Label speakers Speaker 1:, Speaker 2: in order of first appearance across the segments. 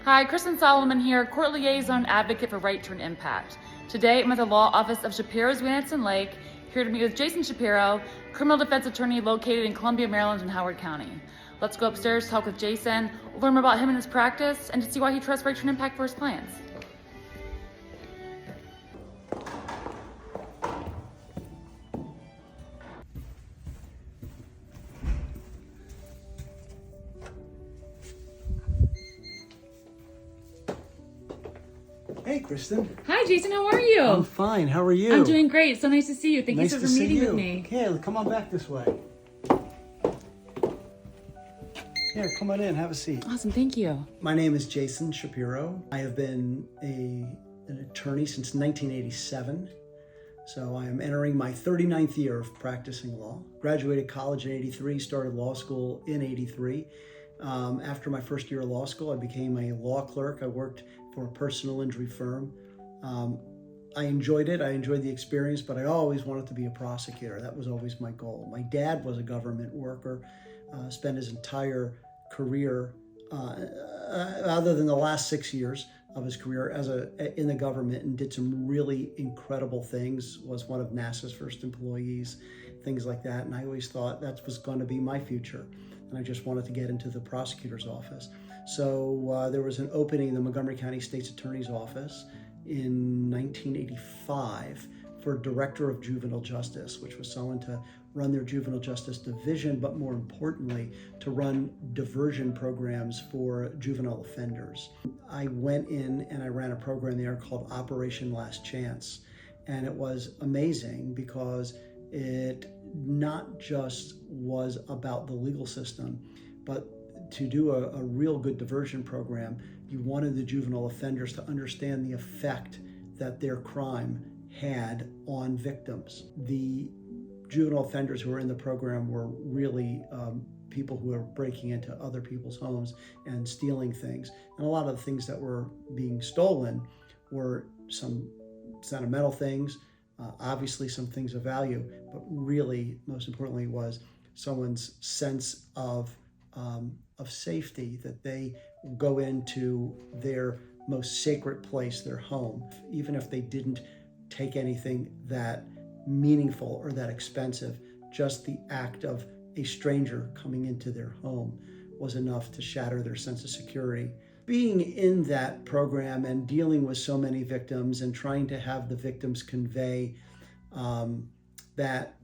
Speaker 1: Hi, Kristen Solomon here, court liaison advocate for Right Turn Impact. Today, I'm at the law office of Shapiro's Winnetson Lake, here to meet with Jason Shapiro, criminal defense attorney located in Columbia, Maryland and Howard County. Let's go upstairs, talk with Jason, learn more about him and his practice, and to see why he trusts Right Turn Impact for his clients.
Speaker 2: Hey, Kristen.
Speaker 1: Hi, Jason. How are you?
Speaker 2: I'm fine. How are you?
Speaker 1: I'm doing great. So nice to see you. Thank you
Speaker 2: Nice
Speaker 1: so
Speaker 2: to
Speaker 1: for
Speaker 2: see
Speaker 1: meeting
Speaker 2: you.
Speaker 1: with me.
Speaker 2: Yeah, come on back this way. Here, come on in. Have a seat.
Speaker 1: Awesome. Thank you.
Speaker 2: My name is Jason Shapiro. I have been an attorney since 1987. So I am entering my 39th year of practicing law. Graduated college in 83, started law school in 83. After my first year of law school, I became a law clerk. I worked for a personal injury firm. I enjoyed it. I enjoyed the experience, but I always wanted to be a prosecutor. That was always my goal. My dad was a government worker, spent his entire career, other than the last 6 years of his career in the government, and did some really incredible things, was one of NASA's first employees, things like that. And I always thought that was going to be my future. And I just wanted to get into the prosecutor's office. So there was an opening in the Montgomery County State's Attorney's Office in 1985 for Director of Juvenile Justice, which was someone to run their juvenile justice division, but more importantly, to run diversion programs for juvenile offenders. I went in and I ran a program there called Operation Last Chance. And it was amazing because it not just was about the legal system, but to do a real good diversion program, you wanted the juvenile offenders to understand the effect that their crime had on victims. The juvenile offenders who were in the program were really people who were breaking into other people's homes and stealing things. And a lot of the things that were being stolen were some sentimental things, obviously some things of value, but really, most importantly, was someone's sense of safety, that they go into their most sacred place, their home, even if they didn't take anything that meaningful or that expensive. Just the act of a stranger coming into their home was enough to shatter their sense of security. Being in that program and dealing with so many victims and trying to have the victims convey that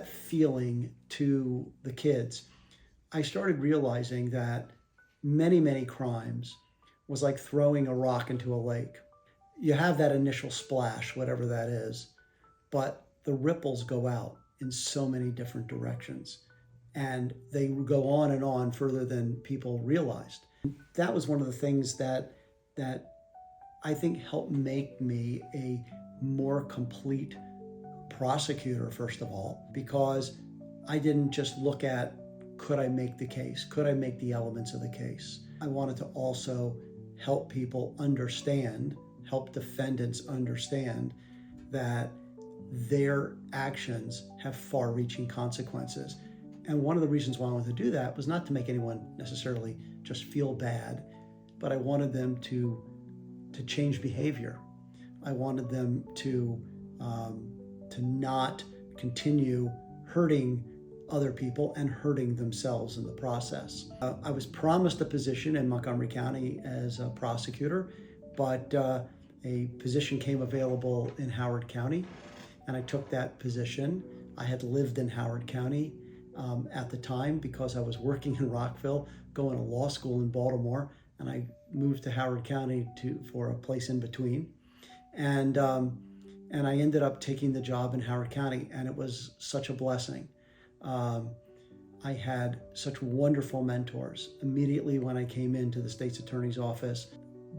Speaker 2: feeling to the kids, I started realizing that many crimes was like throwing a rock into a lake. You have that initial splash, whatever that is, but the ripples go out in so many different directions, and they go on and on further than people realized. That was one of the things that I think helped make me a more complete prosecutor, first of all, because I didn't just look at, could I make the case? Could I make the elements of the case? I wanted to also help people understand, help defendants understand that their actions have far-reaching consequences. And one of the reasons why I wanted to do that was not to make anyone necessarily just feel bad, but I wanted them to change behavior. I wanted them to not continue hurting other people and hurting themselves in the process. I was promised a position in Montgomery County as a prosecutor, but a position came available in Howard County, and I took that position. I had lived in Howard County at the time because I was working in Rockville, going to law school in Baltimore, and I moved to Howard County for a place in between. And I ended up taking the job in Howard County, and it was such a blessing. I had such wonderful mentors. Immediately when I came into the state's attorney's office,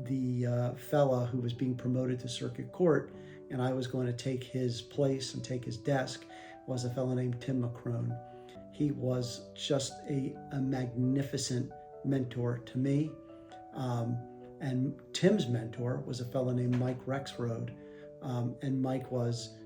Speaker 2: the fella who was being promoted to circuit court, and I was going to take his place and take his desk, was a fellow named Tim McCrone. He was just a magnificent mentor to me. And Tim's mentor was a fellow named Mike Rexroad. And Mike was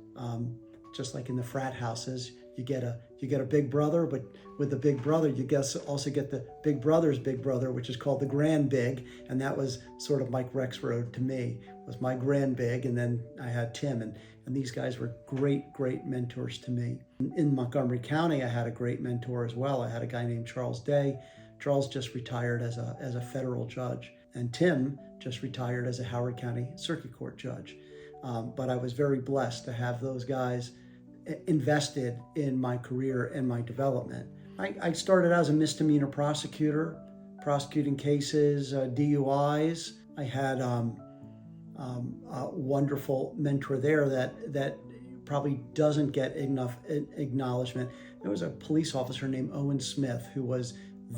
Speaker 2: just like in the frat houses, you get You get a big brother, but with the big brother, you also get the big brother's big brother, which is called the grand big. And that was sort of Mike Rexroad to me, was my grand big. And then I had Tim, and these guys were great, great mentors to me. In Montgomery County, I had a great mentor as well. I had a guy named Charles Day. Charles just retired as a federal judge, and Tim just retired as a Howard County Circuit Court judge. But I was very blessed to have those guys invested in my career and my development. I started as a misdemeanor prosecutor, prosecuting cases, DUIs. I had a wonderful mentor there that probably doesn't get enough acknowledgement. There was a police officer named Owen Smith who was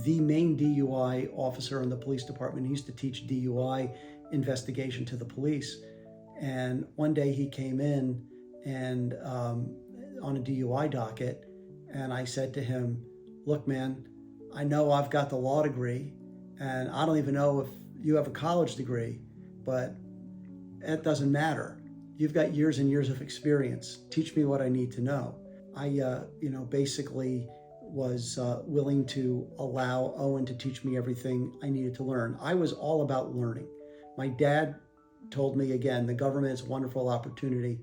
Speaker 2: the main DUI officer in the police department. He used to teach DUI investigation to the police. And one day he came in and on a DUI docket, and I said to him, "Look, man, I know I've got the law degree, and I don't even know if you have a college degree, but it doesn't matter. You've got years and years of experience. Teach me what I need to know." I, basically was willing to allow Owen to teach me everything I needed to learn. I was all about learning. My dad told me, again, the government is a wonderful opportunity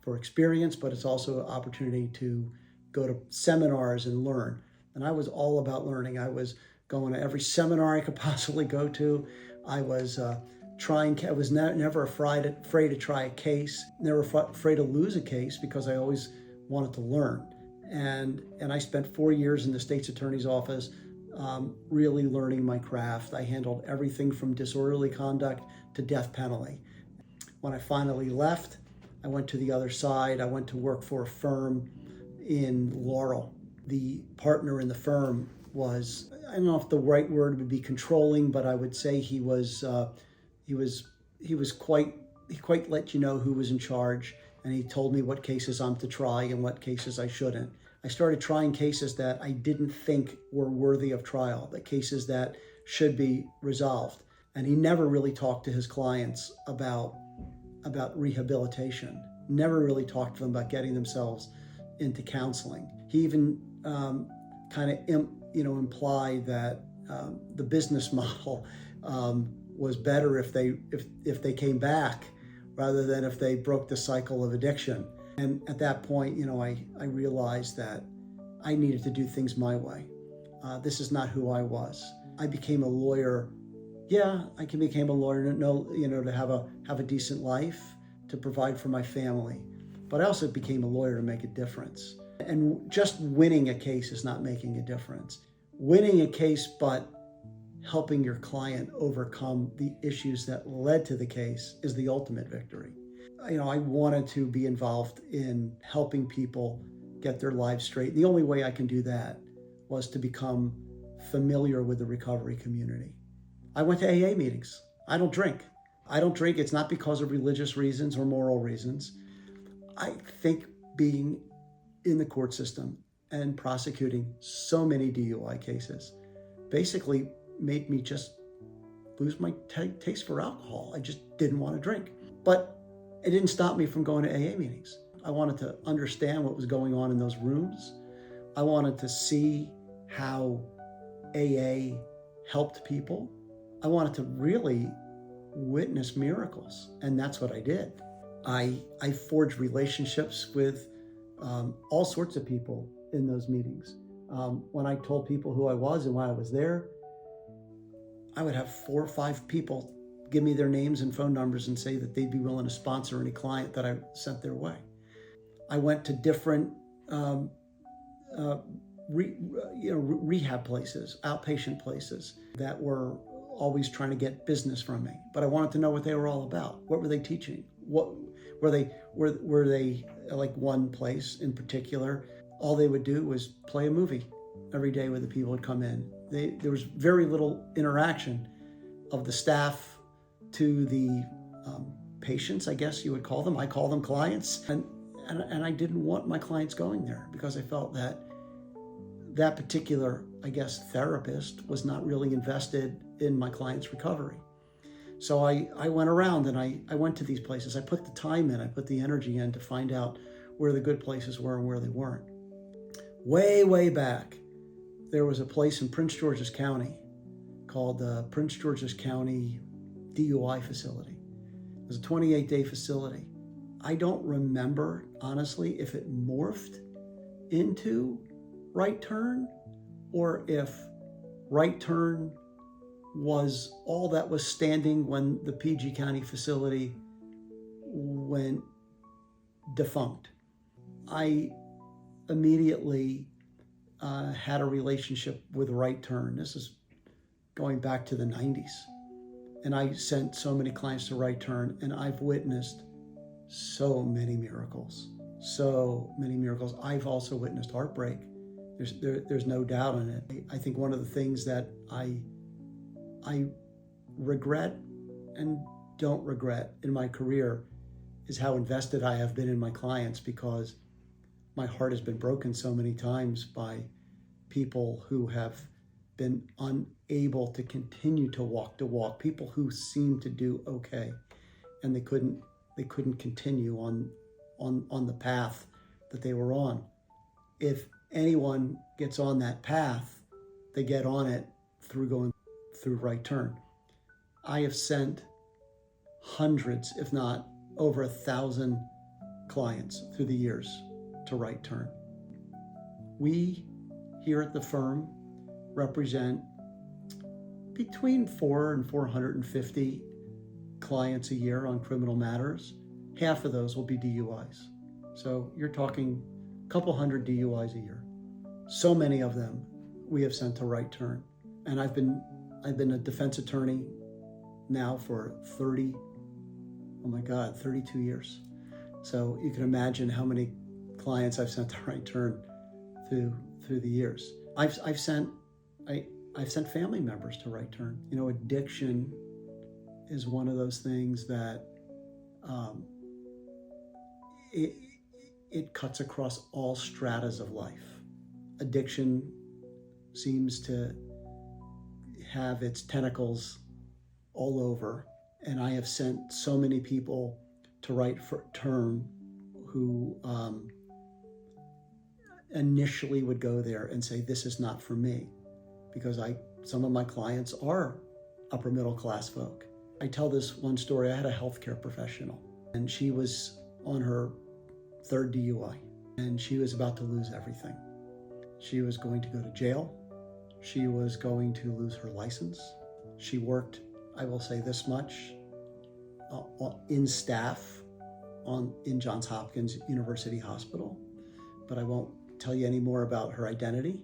Speaker 2: for experience, but it's also an opportunity to go to seminars and learn. And I was all about learning. I was going to every seminar I could possibly go to. I was I was never afraid to try a case, never afraid to lose a case, because I always wanted to learn. And I spent 4 years in the state's attorney's office, really learning my craft. I handled everything from disorderly conduct to death penalty. When I finally left, I went to the other side. I went to work for a firm in Laurel. The partner in the firm was, I don't know if the right word would be controlling, but I would say he quite let you know who was in charge. And he told me what cases I'm to try and what cases I shouldn't. I started trying cases that I didn't think were worthy of trial, the cases that should be resolved. And he never really talked to his clients about rehabilitation, never really talked to them about getting themselves into counseling. He even implied that the business model was better if they came back, rather than if they broke the cycle of addiction. And at that point, I realized that I needed to do things my way. This is not who I was. I became a lawyer. Yeah, I became a lawyer to have a decent life, to provide for my family. But I also became a lawyer to make a difference. And just winning a case is not making a difference. Winning a case, but helping your client overcome the issues that led to the case, is the ultimate victory. I wanted to be involved in helping people get their lives straight. The only way I can do that was to become familiar with the recovery community. I went to AA meetings. I don't drink. It's not because of religious reasons or moral reasons. I think being in the court system and prosecuting so many DUI cases basically made me just lose my taste for alcohol. I just didn't want to drink. But it didn't stop me from going to AA meetings. I wanted to understand what was going on in those rooms. I wanted to see how AA helped people. I wanted to really witness miracles, and that's what I did. I forged relationships with all sorts of people in those meetings. When I told people who I was and why I was there, I would have 4 or 5 people give me their names and phone numbers and say that they'd be willing to sponsor any client that I sent their way. I went to different rehab places, outpatient places that were always trying to get business from me. But I wanted to know what they were all about. What were they teaching? What were they like one place in particular? All they would do was play a movie every day when the people would come in. There was very little interaction of the staff to the patients, I guess you would call them. I call them clients. And I didn't want my clients going there, because I felt that particular, therapist was not really invested in my client's recovery. So I went around and I went to these places. I put the time in, I put the energy in to find out where the good places were and where they weren't. way back, there was a place in Prince George's County called the Prince George's County DUI facility. It was a 28-day facility. I don't remember, honestly, if it morphed into Right Turn or if Right Turn was all that was standing when the PG County facility went defunct. I immediately had a relationship with Right Turn. This is going back to the 90s. And I sent so many clients to Right Turn, and I've witnessed so many miracles. So many miracles. I've also witnessed heartbreak. There's no doubt in it. I think one of the things that I regret and don't regret in my career is how invested I have been in my clients, because my heart has been broken so many times by people who have been unable to continue to walk the walk, people who seem to do okay, and they couldn't continue on the path that they were on. If anyone gets on that path, they get on it through going through Right Turn. I have sent hundreds, if not over 1,000 clients through the years to Right Turn. We here at the firm represent between 400 and 450 clients a year on criminal matters. Half of those will be DUIs. So you're talking a couple hundred DUIs a year. So many of them we have sent to Right Turn. And I've been a defense attorney now for 32 years. So you can imagine how many clients I've sent to Right Turn through the years. I've sent family members to Right Turn. You know, addiction is one of those things that it cuts across all stratas of life. Addiction seems to have its tentacles all over, and I have sent so many people to Right Turn who initially would go there and say, this is not for me, because some of my clients are upper middle class folk. I tell this one story. I had a healthcare professional, and she was on her third DUI, and she was about to lose everything. She was going to go to jail. She was going to lose her license. She worked, I will say this much, in staff in Johns Hopkins University Hospital, but I won't tell you any more about her identity.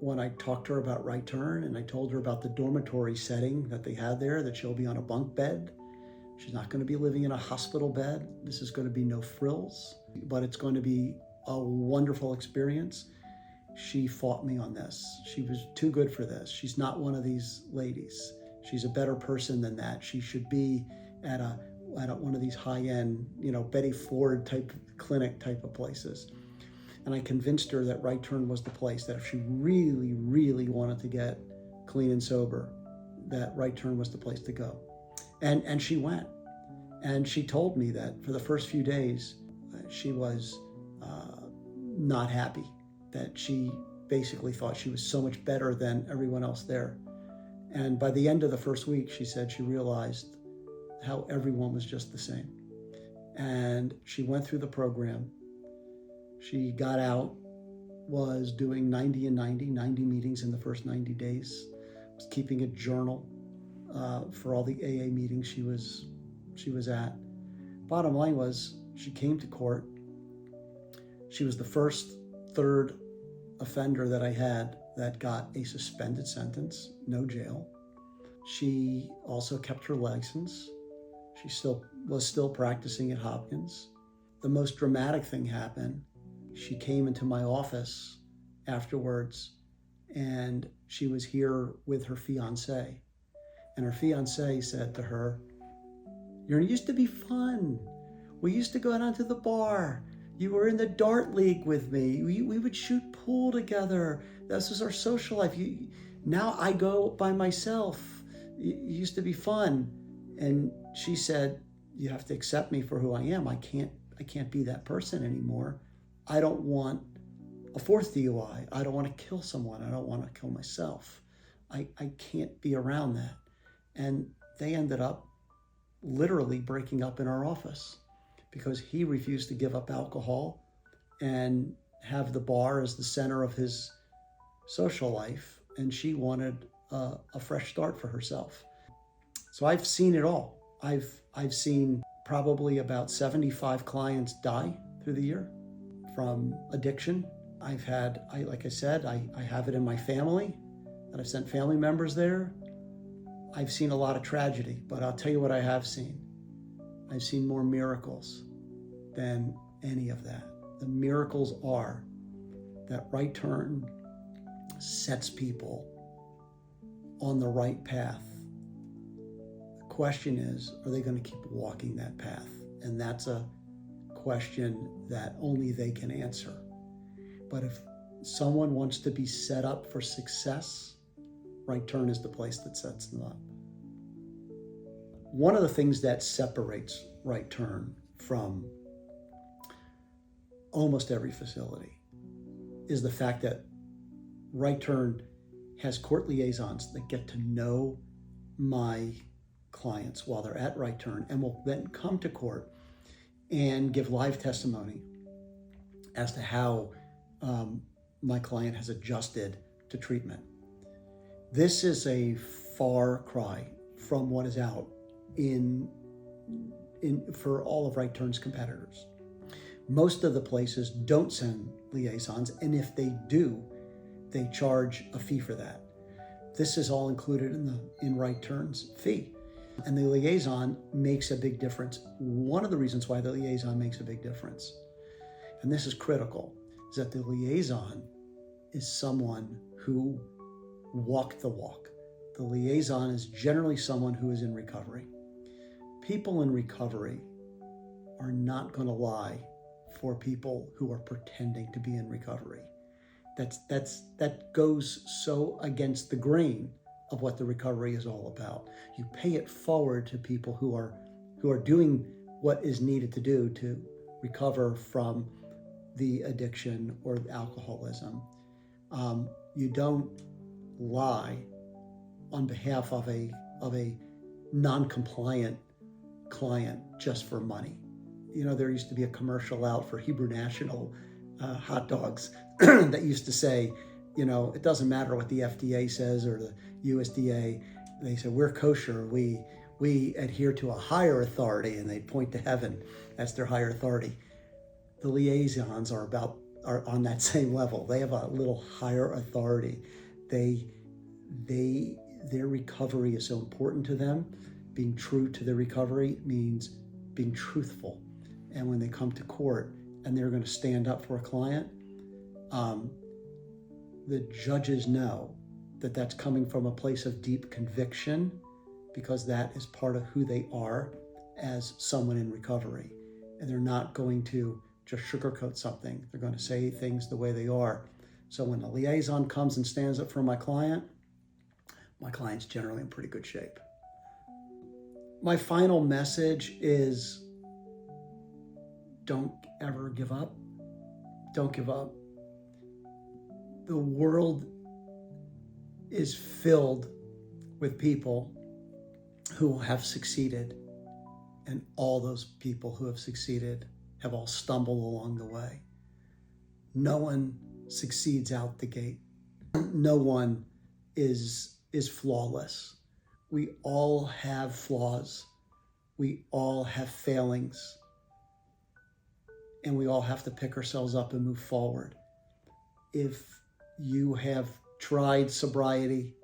Speaker 2: When I talked to her about Right Turn and I told her about the dormitory setting that they had there, that she'll be on a bunk bed. She's not going to be living in a hospital bed. This is going to be no frills, but it's going to be a wonderful experience. She fought me on this. She was too good for this. She's not one of these ladies. She's a better person than that. She should be at one of these high-end, Betty Ford type clinic type of places. And I convinced her that Right Turn was the place, that if she really, really wanted to get clean and sober, that Right Turn was the place to go. And she went. And she told me that for the first few days, she was not happy, that she basically thought she was so much better than everyone else there. And by the end of the first week, she said she realized how everyone was just the same. And she went through the program. She got out, was doing 90 meetings in the first 90 days, was keeping a journal for all the AA meetings she was at. Bottom line was, she came to court. She was the first third offender that I had that got a suspended sentence, no jail. She also kept her license. She was still practicing at Hopkins. The most dramatic thing happened. She came into my office afterwards, and she was here with her fiance. And her fiance said to her, "You used to be fun. We used to go down to the bar. You were in the dart league with me. We would shoot pool together. This was our social life. Now I go by myself. It used to be fun." And she said, "You have to accept me for who I am. I can't be that person anymore. I don't want a fourth DUI. I don't want to kill someone. I don't want to kill myself. I can't be around that. And they ended up literally breaking up in our office because he refused to give up alcohol and have the bar as the center of his social life. And she wanted a fresh start for herself. So I've seen it all. I've seen probably about 75 clients die through the year from addiction. Like I said, I have it in my family, that I've sent family members there. I've seen a lot of tragedy, but I'll tell you what I have seen. I've seen more miracles than any of that. The miracles are that Right Turn sets people on the right path. The question is, are they going to keep walking that path? And that's a question that only they can answer. But if someone wants to be set up for success, Right Turn is the place that sets them up. One of the things that separates Right Turn from almost every facility is the fact that Right Turn has court liaisons that get to know my clients while they're at Right Turn and will then come to court and give live testimony as to how my client has adjusted to treatment. This is a far cry from what is out for all of Right Turn's competitors. Most of the places don't send liaisons, and if they do, they charge a fee for that. This is all included in Right Turn's fee. And the liaison makes a big difference. One of the reasons why the liaison makes a big difference, and this is critical, is that the liaison is someone who walked the walk. The liaison is generally someone who is in recovery. People in recovery are not going to lie for people who are pretending to be in recovery. That goes so against the grain of what the recovery is all about. You pay it forward to people who are doing what is needed to do to recover from the addiction or the alcoholism. You don't lie on behalf of a non-compliant client just for money. You know, there used to be a commercial out for Hebrew National hot dogs that used to say, you know, it doesn't matter what the FDA says or the USDA. They said, we're kosher. We adhere to a higher authority, and they point to heaven. That's their higher authority. The liaisons are on that same level. They have a little higher authority. Their recovery is so important to them. Being true to their recovery means being truthful. And when they come to court and they're going to stand up for a client, the judges know that that's coming from a place of deep conviction, because that is part of who they are as someone in recovery. And they're not going to just sugarcoat something. They're going to say things the way they are. So when the liaison comes and stands up for my client's generally in pretty good shape. My final message is, don't ever give up. Don't give up. The world is filled with people who have succeeded, and all those people who have succeeded have all stumbled along the way. No one succeeds out the gate. No one is flawless. We all have flaws. We all have failings. And we all have to pick ourselves up and move forward. If you have tried sobriety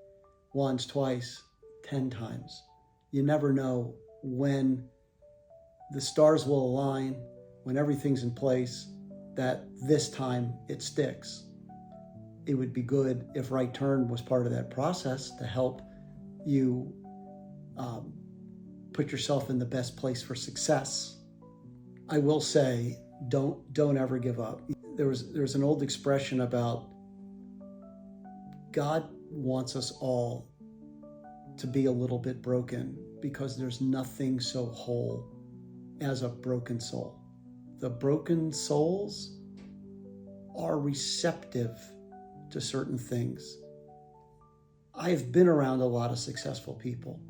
Speaker 2: once, twice, 10 times, you never know when the stars will align, when everything's in place, that this time it sticks. It would be good if Right Turn was part of that process to help you put yourself in the best place for success. I will say, don't ever give up. There's an old expression about God wants us all to be a little bit broken, because there's nothing so whole as a broken soul. The broken souls are receptive to certain things. I've been around a lot of successful people,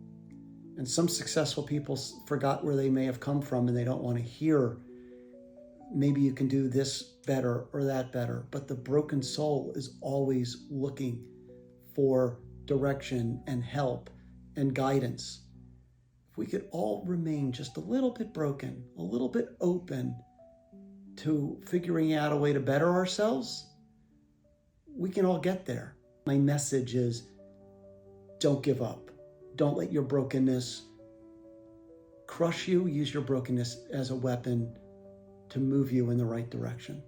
Speaker 2: and some successful people forgot where they may have come from, and they don't want to hear, maybe you can do this better or that better. But the broken soul is always looking for direction and help and guidance. If we could all remain just a little bit broken, a little bit open to figuring out a way to better ourselves, we can all get there. My message is, don't give up. Don't let your brokenness crush you. Use your brokenness as a weapon to move you in the right direction.